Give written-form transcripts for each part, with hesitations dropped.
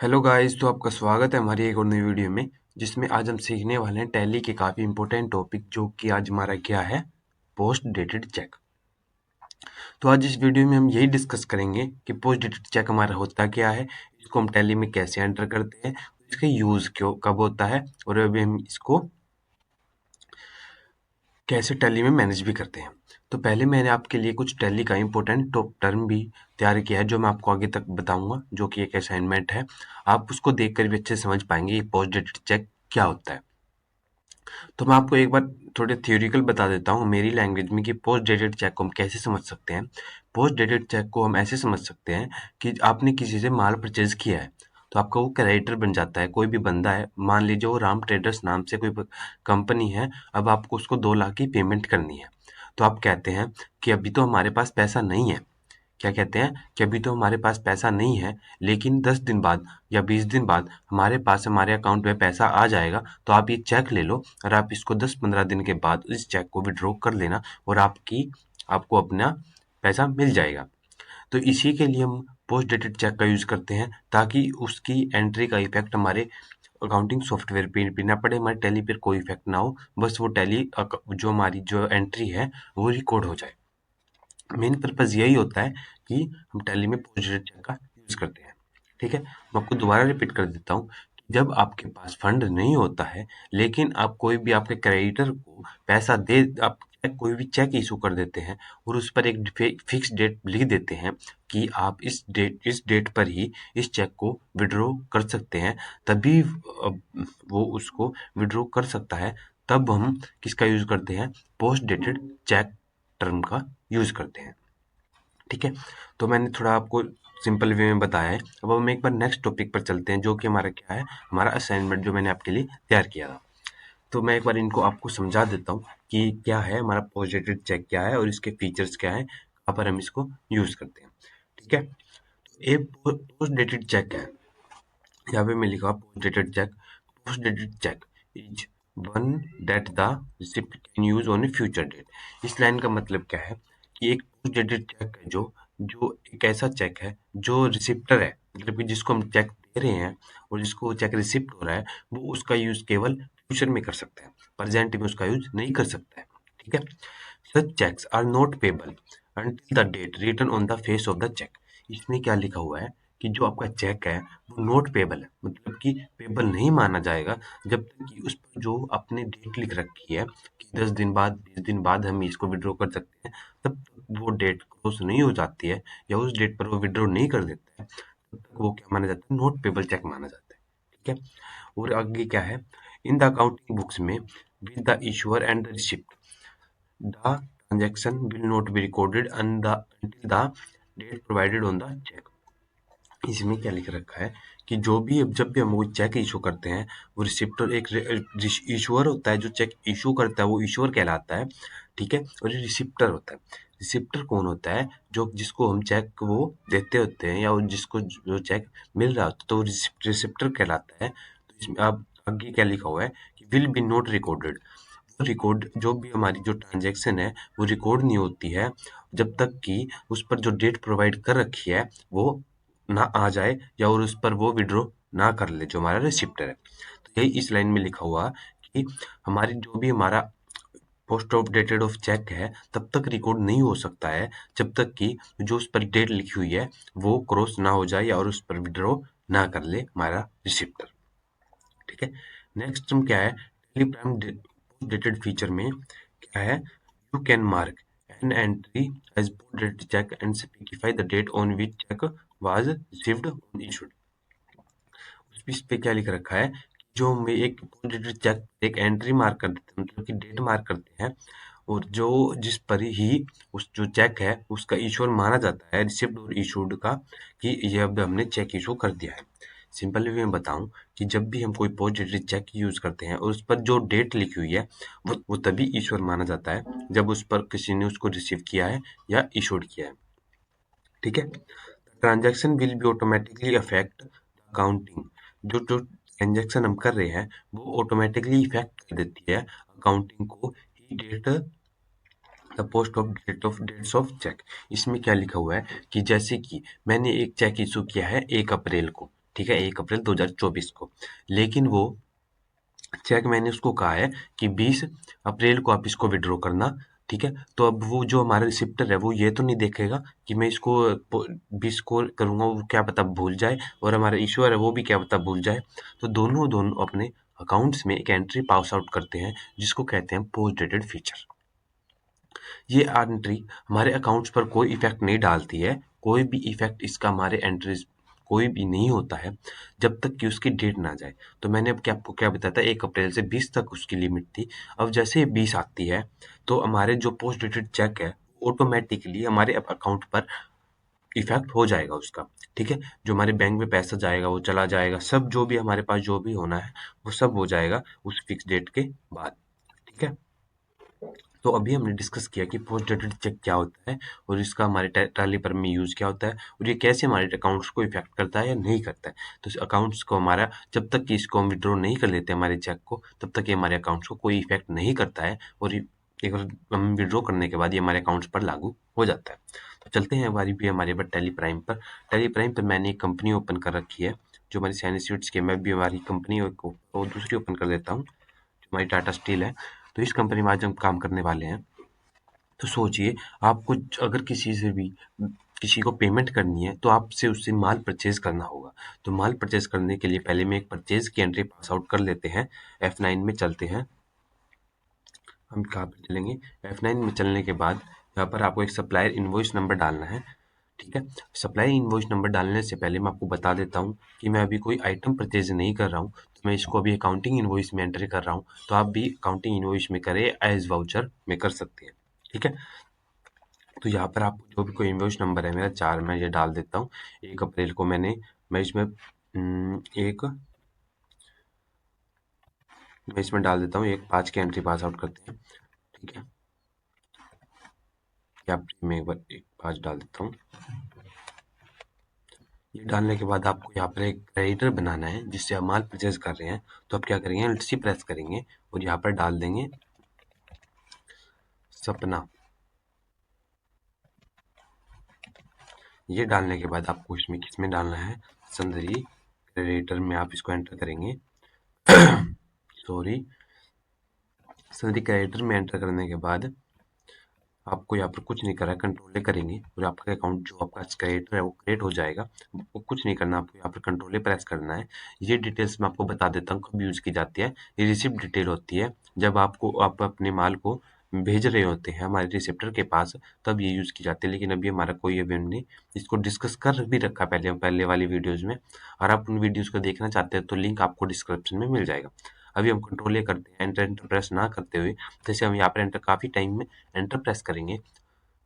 Hello guys, तो आपका स्वागत है हमारी एक और नई वीडियो में, जिसमें आज हम सीखने वाले हैं टैली के काफ़ी इंपॉर्टेंट टॉपिक, जो कि आज हमारा क्या है, पोस्ट डेटेड चेक। तो आज इस वीडियो में हम यही डिस्कस करेंगे कि पोस्ट डेटेड चेक हमारा होता क्या है, इसको हम टैली में कैसे एंटर करते हैं, इसका यूज़ क्यों कब होता है, और अभी हम इसको कैसे टैली में मैनेज भी करते हैं। तो पहले मैंने आपके लिए कुछ टैली का इंपॉर्टेंट टॉप टर्म भी तैयार किया है, जो मैं आपको आगे तक बताऊंगा, जो कि एक असाइनमेंट है। आप उसको देखकर भी अच्छे से समझ पाएंगे ये पोस्ट डेटेड चेक क्या होता है। तो मैं आपको एक बार थोड़े थ्योरिकल बता देता हूँ मेरी लैंग्वेज में कि पोस्ट डेटेड चेक को हम कैसे समझ सकते हैं। पोस्ट डेटेड चेक को हम ऐसे समझ सकते हैं कि आपने किसी से माल परचेज किया है, तो आपका वो क्रेडिटर बन जाता है। कोई भी बंदा है, मान लीजिए वो राम ट्रेडर्स नाम से कोई कंपनी है, अब आपको उसको 2 लाख की पेमेंट करनी है। तो आप कहते हैं कि अभी तो हमारे पास पैसा नहीं है, क्या कहते हैं कि अभी तो हमारे पास पैसा नहीं है, लेकिन 10 दिन बाद या 20 दिन बाद हमारे पास हमारे अकाउंट में पैसा आ जाएगा, तो आप ये चेक ले लो और आप इसको 10-15 दिन के बाद इस चेक को विड्रॉ कर लेना, और आपको अपना पैसा मिल जाएगा। तो इसी के लिए हम पोस्ट डेटेड चेक का यूज़ करते हैं, ताकि उसकी एंट्री का इफेक्ट हमारे अकाउंटिंग सॉफ्टवेयर पे भी ना पड़े, हमारे टैली पर कोई इफेक्ट ना हो, बस वो टैली जो हमारी जो एंट्री है वो रिकॉर्ड हो जाए। मेन पर्पस यही होता है कि हम टैली में पोजीशन चेक का यूज़ करते हैं। ठीक है, मैं आपको दोबारा रिपीट कर देता हूँ कि जब आपके पास फंड नहीं होता है, लेकिन आप कोई भी आपके क्रेडिटर को पैसा दे, आप कोई भी चेक इशू कर देते हैं और उस पर एक फिक्स डेट लिख देते हैं कि आप इस डेट पर ही इस चेक को विड्रॉ कर सकते हैं, तभी वो उसको विड्रॉ कर सकता है। तब हम किसका यूज़ करते हैं, पोस्ट डेटेड चेक टर्म का यूज़ करते हैं। ठीक है, तो मैंने थोड़ा आपको सिंपल वे में बताया है। अब हम एक बार नेक्स्ट टॉपिक पर चलते हैं, जो कि हमारा क्या है, हमारा असाइनमेंट जो मैंने आपके लिए तैयार किया था। तो मैं एक बार इनको आपको समझा देता हूँ कि क्या है हमारा पोस्ट डेटेड चेक, क्या है और इसके फीचर्स क्या है, कहाँ पर हम इसको यूज़ करते हैं। ठीक है, ये पोस्ट डेटेड चेक है, यहाँ पे मैं लिखा post dated cheque. Post dated cheque is one that the receipt can use on a future date. इस लाइन का मतलब क्या है कि एक पोस्ट डेटेड चेक है, जो जो एक ऐसा चेक है जो रिसिप्टर है, मतलब कि जिसको हम चेक दे रहे हैं और जिसको चेक रिसिप्ट हो रहा है, वो उसका यूज केवल फ्यूचर में कर सकता है, प्रेजेंट में उसका यूज नहीं कर सकता है। ठीक है, such cheques are not payable until the date written on the face of the cheque. इसमें क्या लिखा हुआ है कि जो आपका चेक है वो नॉट पेबल है, मतलब कि पेबल नहीं माना जाएगा जब तक कि उस पर जो आपने डेट लिख रखी है कि 10 दिन बाद 20 दिन बाद हम इसको विड्रॉ कर सकते हैं, तब तक वो डेट क्रॉस नहीं हो जाती है या उस डेट पर वो विड्रॉ नहीं कर देता है, तब तक वो क्या माना जाता है, नॉट पेबल चेक माना जाता है। ठीक है, और आगे क्या है, इन द अकाउंटिंग बुक्स में with the issuer and the receipt the transaction will not be recorded until the date provided on the check। इसमें क्या लिख रखा है कि जो भी जब भी हम वो चेक इशू करते हैं, वो रिसिप्टर एक इशूअर होता है, जो चेक इशू करता है वो इशूअर कहलाता है। ठीक है, और ये रिसिप्टर होता है। रिसिप्टर कौन होता है, जो जिसको हम चेक वो देते होते हैं या जिसको जो चेक मिल रहा होता है, तो रिसिप्टर कहलाता है। तो इसमें आप आगे क्या लिखा हुआ है कि will be not recorded. Record जो भी हमारी जो ट्रांजैक्शन है वो रिकॉर्ड नहीं होती है जब तक कि उस पर जो डेट प्रोवाइड कर रखी है वो ना आ जाए या और उस पर वो विड्रॉ ना कर ले जो हमारा रिसिप्टर है। तो यही इस लाइन में लिखा हुआ कि हमारी जो भी हमारा post of dated of cheque है, तब तक रिकॉर्ड नहीं हो सकता है जब तक कि जो उस पर डेट लिखी हुई है वो क्रॉस ना हो जाए या और उस पर विड्रॉ ना कर ले हमारा रिसिप्टर। ठीक है, नेक्स्ट हम क्या है, टेलीग्राम डेटेड फीचर में क्या है, you can mark an entry as post dated cheque and specify the date on which cheque was received on issued. इस पे क्या लिख रखा है, जो हम एक पोस्ट डेटेड चेक एक एंट्री मार्क कर देते हैं, मतलब कि डेट मार्क करते हैं, और जो जिस पर ही उस जो चेक है उसका इशूर माना जाता है, रिसिप्ट और इशूड का, कि ये अब हमने चेक इशू कर दिया है। सिंपल वे में बताऊं कि जब भी हम कोई पोस्ट डेटेड चेक यूज करते हैं और उस पर जो डेट लिखी हुई है वो तभी इशूर माना जाता है जब उस पर किसी ने उसको रिसीव किया है या इशूड किया है। ठीक है, transaction will be automatically affect accounting. जो जो ट्रांजैक्शन हम कर रहे हैं वो ऑटोमेटिकली इफेक्ट कर देती है अकाउंटिंग को, ही date the post of dates of cheque. इसमें क्या लिखा हुआ है कि जैसे कि मैंने एक चेक इशू किया है 1 अप्रैल को, ठीक है, 1 अप्रैल 2024 को। लेकिन वो चेक मैंने उसको कहा है कि 20 अप्रैल को आप इसको विड्रॉ करना, ठीक है। तो अब वो जो हमारा रिसिप्टर है वो ये तो नहीं देखेगा कि मैं इसको 20 को करूंगा, वो क्या पता भूल जाए, और हमारा इश्यूअर है वो भी क्या पता भूल जाए। तो दोनों दोनों अपने अकाउंट्स में एक एंट्री पास आउट करते हैं जिसको कहते हैं पोस्ट डेटेड फीचर। ये एंट्री हमारे अकाउंट्स पर कोई इफेक्ट नहीं डालती है, कोई भी इफेक्ट इसका हमारे एंट्रीज कोई भी नहीं होता है जब तक कि उसकी डेट ना जाए। तो मैंने अब क्या आपको क्या बताया था, 1 अप्रैल से 20 तक उसकी लिमिट थी। अब जैसे ये 20 आती है तो हमारे जो पोस्ट डेटेड चेक है ऑटोमेटिकली हमारे अकाउंट पर इफेक्ट हो जाएगा उसका, ठीक है। जो हमारे बैंक में पैसा जाएगा वो चला जाएगा, सब जो भी हमारे पास जो भी होना है वो सब हो जाएगा उस फिक्स डेट के बाद, ठीक है। तो अभी हमने डिस्कस किया कि पोस्ट डेटेड चेक क्या होता है और इसका हमारे टैली पर में यूज़ क्या होता है और ये कैसे हमारे अकाउंट्स को इफेक्ट करता है या नहीं करता है। तो इस अकाउंट्स को हमारा जब तक कि इसको हम विड्रॉ नहीं कर लेते हमारे चेक को, तब तक ये हमारे अकाउंट्स को कोई इफेक्ट नहीं करता है, और एक बार हम विड्रॉ करने के बाद ये हमारे अकाउंट्स पर लागू हो जाता है। तो चलते हैं हमारी भी हमारे पास टैली प्राइम पर। टैली प्राइम पर मैंने एक कंपनी ओपन कर रखी है जो हमारी सैनी स्वीट्स की है। मैं भी हमारी कंपनी को दूसरी ओपन कर देता हूँ जो हमारी टाटा स्टील है। तो इस कंपनी में आज हम काम करने वाले हैं। तो सोचिए, आपको अगर किसी से भी किसी को पेमेंट करनी है तो आपसे उससे माल परचेज करना होगा। तो माल परचेज करने के लिए पहले में एक परचेज की एंट्री पास आउट कर लेते हैं। F9 में चलते हैं। हम कहाँ पे चलेंगे, F9 में चलने के बाद यहाँ पर आपको एक सप्लायर इनवॉइस नंबर डालना है, ठीक है। सप्लायर इनवॉइस नंबर डालने से पहले मैं आपको बता देता हूँ कि मैं अभी कोई आइटम परचेज नहीं कर रहा हूँ, तो मैं इसको अभी अकाउंटिंग इनवॉइस में एंट्री कर रहा हूँ। तो आप भी अकाउंटिंग इनवॉइस में करें, एज वाउचर में कर सकते हैं, ठीक है। तो यहाँ पर आपको जो भी कोई इनवॉइस नंबर है मेरा 4 मैं ये डाल देता हूँ। 1 अप्रैल को मैं इसमें एक मैं इसमें डाल देता हूँ, 1/5 की एंट्री पास आउट करते हैं, ठीक है। यहाँ पर मैं एक बार 1/5 डाल देता हूँ। ये डालने के बाद आपको यहाँ पर एक क्रेडिटर बनाना है जिससे आप माल परचेज कर रहे हैं। तो आप क्या करेंगे, Alt C प्रेस करेंगे और यहाँ पर डाल देंगे सपना। ये डालने के बाद आपको इसमें किसमें डालना है, सन्दरी क्रेडिटर में आप इसको एंटर करेंगे। सॉरी, सन्दरी क्रेडिटर में एंटर करने के बाद आपको यहाँ पर कुछ नहीं करना है, कंट्रोल ए करेंगे और आपका अकाउंट जो आपका क्रिएटर है वो क्रिएट हो जाएगा। वो कुछ नहीं करना, आपको यहाँ पर कंट्रोल ए प्रेस करना है। ये डिटेल्स मैं आपको बता देता हूँ कब यूज़ की जाती है। ये रिसिप्ट डिटेल होती है जब आप अपने माल को भेज रहे होते हैं हमारे रिसिप्टर के पास, तब ये यूज़ की जाती है। लेकिन अभी हमारा कोई अभी हमने इसको डिस्कस कर भी रखा पहले वाली वीडियोज़ में, और आप उन वीडियोज़ को देखना चाहते हैं तो लिंक आपको डिस्क्रिप्शन में मिल जाएगा। अभी हम कंट्रोल ए करते हैं, एंटर प्रेस ना करते हुए। जैसे हम यहाँ पर एंटर काफ़ी टाइम में एंटर प्रेस करेंगे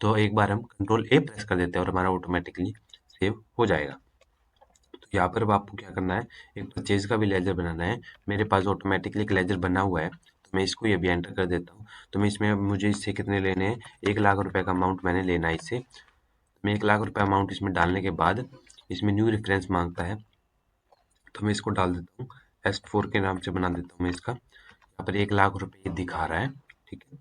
तो एक बार हम कंट्रोल ए प्रेस कर देते हैं और हमारा ऑटोमेटिकली सेव हो जाएगा। तो यहाँ पर अब आपको क्या करना है, एक परचेज का भी लेजर बनाना है। मेरे पास ऑटोमेटिकली एक लेजर बना हुआ है, तो मैं इसको ये भी एंटर कर देता हूँ। तो मैं इसमें मुझे इससे कितने लेने हैं, 1 लाख रुपए का अमाउंट मैंने लेना है इससे। मैं 1 लाख रुपए अमाउंट इसमें डालने के बाद इसमें न्यू रेफरेंस मांगता है, तो मैं इसको डाल देता हूँ। S4 के नाम से बना देता हूँ मैं इसका। यहाँ पर 1 लाख रुपए दिखा रहा है, ठीक है।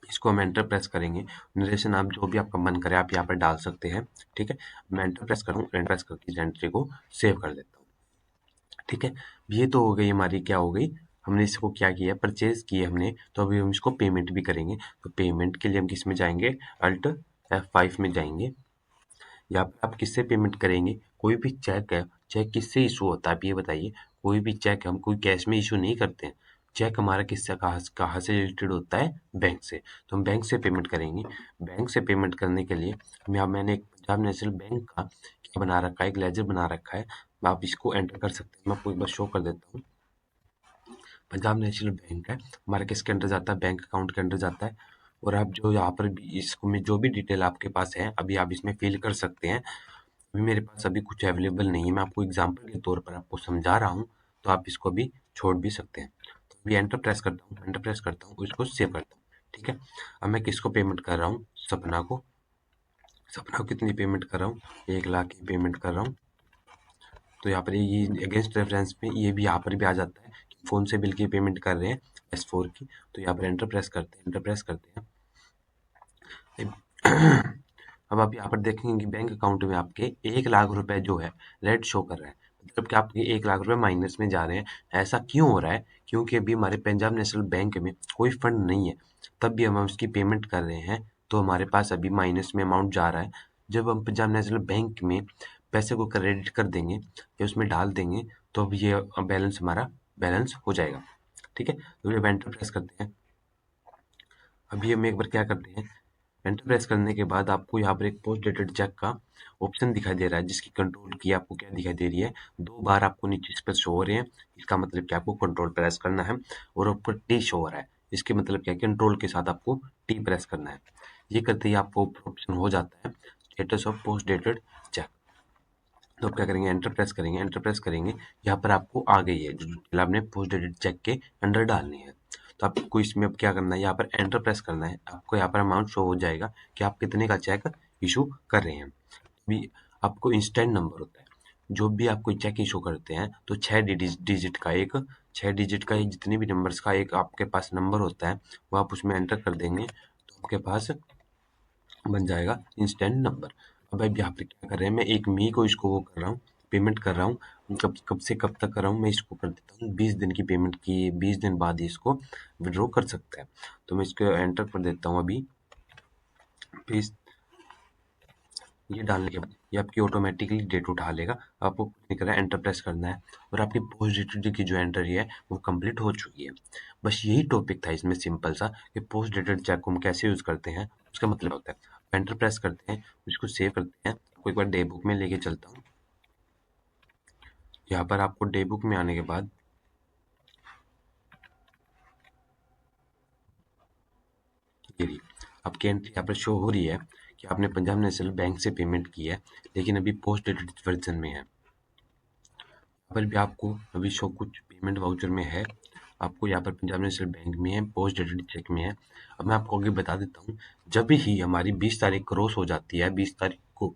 इसको हम एंटर प्रेस करेंगे। नरेशन आप जो भी आपका मन करे आप यहाँ पर डाल सकते हैं, ठीक है। मैं एंटर प्रेस करूँ, एंटर प्रेस करके इस एंट्री को सेव कर देता हूँ, ठीक है। ये तो हो गई हमारी, क्या हो गई, हमने इसको क्या किया, परचेज किए हमने। तो अभी हम इसको पेमेंट भी करेंगे। तो पेमेंट के लिए हम किस में जाएंगे, अल्ट F5 में जाएंगे। यहाँ पर आप किससे पेमेंट करेंगे, कोई भी चेक है, चेक किससे इशू होता है आप ये बताइए। कोई भी चेक हम कोई कैश में इशू नहीं करते हैं। चेक हमारा किससे कहाँ से रिलेटेड होता है, बैंक से। तो हम बैंक से पेमेंट करेंगे। बैंक से पेमेंट करने के लिए मैंने एक पंजाब नेशनल बैंक का क्या बना रखा है, एक लेजर बना रखा है। आप इसको एंटर कर सकते हैं, मैं आपको एक बार शो कर देता हूँ। पंजाब नेशनल बैंक है हमारा, किसके अंडर जाता है, बैंक अकाउंट के अंडर जाता है। और आप जो यहाँ पर भी इसको में जो भी डिटेल आपके पास है अभी आप इसमें फिल कर सकते हैं। अभी मेरे पास अभी कुछ अवेलेबल नहीं है, मैं आपको एग्जांपल के तौर पर आपको समझा रहा हूँ, तो आप इसको अभी छोड़ भी सकते हैं। तो अभी एंटर प्रेस करता हूँ, एंटर प्रेस करता हूँ, इसको सेव करता हूँ, ठीक है। अब मैं किसको पेमेंट कर रहा हूँ, सपना को। सपना को कितनी पेमेंट कर रहा हूँ, 1 लाख की पेमेंट कर रहा हूँ। तो यहाँ पर ये अगेंस्ट रेफरेंस में ये भी यहाँ पर भी आ जाता है कि फ़ोन से बिल की पेमेंट कर रहे हैं S4 की। तो यहाँ पर एंटर प्रेस करते हैं, एंटर प्रेस करते हैं। अब आप यहाँ पर देखेंगे कि बैंक अकाउंट में आपके 1 लाख रुपए जो है रेड शो कर रहा है। मतलब कि आपके 1 लाख रुपए माइनस में जा रहे हैं। ऐसा क्यों हो रहा है? क्योंकि अभी हमारे पंजाब नेशनल बैंक में कोई फंड नहीं है, तब भी हम उसकी पेमेंट कर रहे हैं, तो हमारे पास अभी माइनस में अमाउंट जा रहा है। जब हम पंजाब नेशनल बैंक में पैसे को क्रेडिट कर देंगे या उसमें डाल देंगे, तो अब ये बैलेंस हमारा बैलेंस हो जाएगा। ठीक है? तो जब एंटर प्रेस करते हैं, अभी हम एक बार क्या करते हैं, एंटर प्रेस करने के बाद आपको यहाँ पर एक पोस्ट डेटेड चेक का ऑप्शन दिखाई दे रहा है, जिसकी कंट्रोल की आपको क्या दिखाई दे रही है, 2 बार आपको नीचे इस पर शो हो रहे हैं। इसका मतलब कि आपको कंट्रोल प्रेस करना है, और ऊपर टी शो हो रहा है, इसके मतलब क्या है, कंट्रोल के साथ आपको टी प्रेस करना है। ये करते ही आपको ऑप्शन हो जाता है status of post dated check. तो आप क्या करेंगे, एंटर प्रेस करेंगे, एंटर प्रेस करेंगे, यहाँ पर आपको आ गई है जो डिटेल आपने पोस्ट डेटेड चेक के अंडर डालनी है। तो आपको इसमें अब क्या करना है, यहाँ पर एंटर प्रेस करना है, आपको यहाँ पर अमाउंट शो हो जाएगा कि आप कितने का चेक इशू कर रहे हैं। अभी आपको इंस्टेंट नंबर होता है, जो भी आप कोई चेक इशू करते हैं तो 6 डिजिट का एक जितने भी नंबर्स का एक आपके पास नंबर होता है, वो आप उसमें एंटर कर देंगे तो आपके पास बन जाएगा इंस्टेंट नंबर। अब आप यहाँ पे क्या कर रहे हैं, मैं 1 मई को इसको वो कर रहा हूँ, पेमेंट कर रहा हूँ। कब कब से कब तक कर रहा हूँ, मैं इसको कर देता हूँ 20 दिन की पेमेंट की, 20 दिन बाद ही इसको विड्रॉ कर सकता है। तो मैं इसको एंटर कर देता हूँ अभी 20, ये डालने के बाद ये आपकी ऑटोमेटिकली डेट उठा लेगा। आपको क्या करना है, एंटर प्रेस करना है, और आपकी पोस्ट डेटेड की जो एंट्री है वो कंप्लीट हो चुकी है। बस यही टॉपिक था इसमें सिंपल सा, कि पोस्ट डेटेड चेक को हम कैसे यूज़ करते हैं, उसका मतलब होता है। एंटर प्रेस करते हैं, उसको सेव करते हैं। आपको एक बार डे बुक में लेके चलता हूँ। यहाँ पर आपको डे बुक में आने के बाद ये रही आपकी एंट्री यहाँ पर शो हो रही है कि आपने पंजाब नेशनल बैंक से पेमेंट की है, लेकिन अभी पोस्ट डेटेड वर्जन में है। पर भी आपको अभी शो कुछ पेमेंट वाउचर में है, आपको यहाँ पर पंजाब नेशनल बैंक में है, पोस्ट डेटेड चेक में है। अब मैं आपको आगे बता देता हूँ, जब ही हमारी 20 तारीख क्रॉस हो जाती है, 20 तारीख को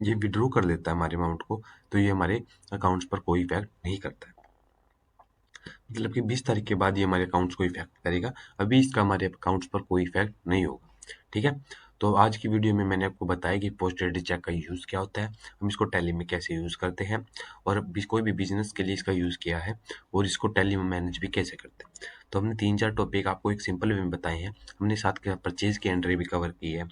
ये विड्रॉ कर लेता है हमारे अमाउंट को, तो ये हमारे अकाउंट्स पर कोई इफेक्ट नहीं करता है। मतलब कि 20 तारीख के बाद ये हमारे अकाउंट्स को इफेक्ट करेगा, अभी इसका हमारे अकाउंट्स पर कोई इफेक्ट नहीं होगा। ठीक है? तो आज की वीडियो में मैंने आपको बताया कि पोस्ट डेटेड चेक का यूज़ क्या होता है, हम इसको टैली में कैसे यूज़ करते हैं, और कोई भी बिजनेस के लिए इसका यूज़ किया है, और इसको टैली में मैनेज भी कैसे करते हैं। तो हमने 3-4 टॉपिक आपको एक सिंपल वे में बताए हैं। हमने साथ के परचेज की एंट्री भी कवर की है,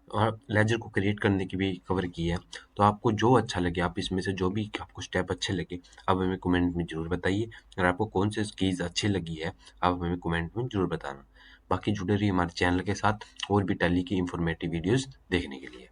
और लेजर को क्रिएट करने की भी कवर की है। तो आपको जो अच्छा लगे, आप इसमें से जो भी आपको स्टेप अच्छे लगे, आप हमें कमेंट में ज़रूर बताइए। और आपको कौन सी चीज़ अच्छी लगी है, आप हमें कमेंट में ज़रूर बताना। बाकी जुड़े रहिए हमारे चैनल के साथ और भी टैली की इंफॉर्मेटिव वीडियोस देखने के लिए।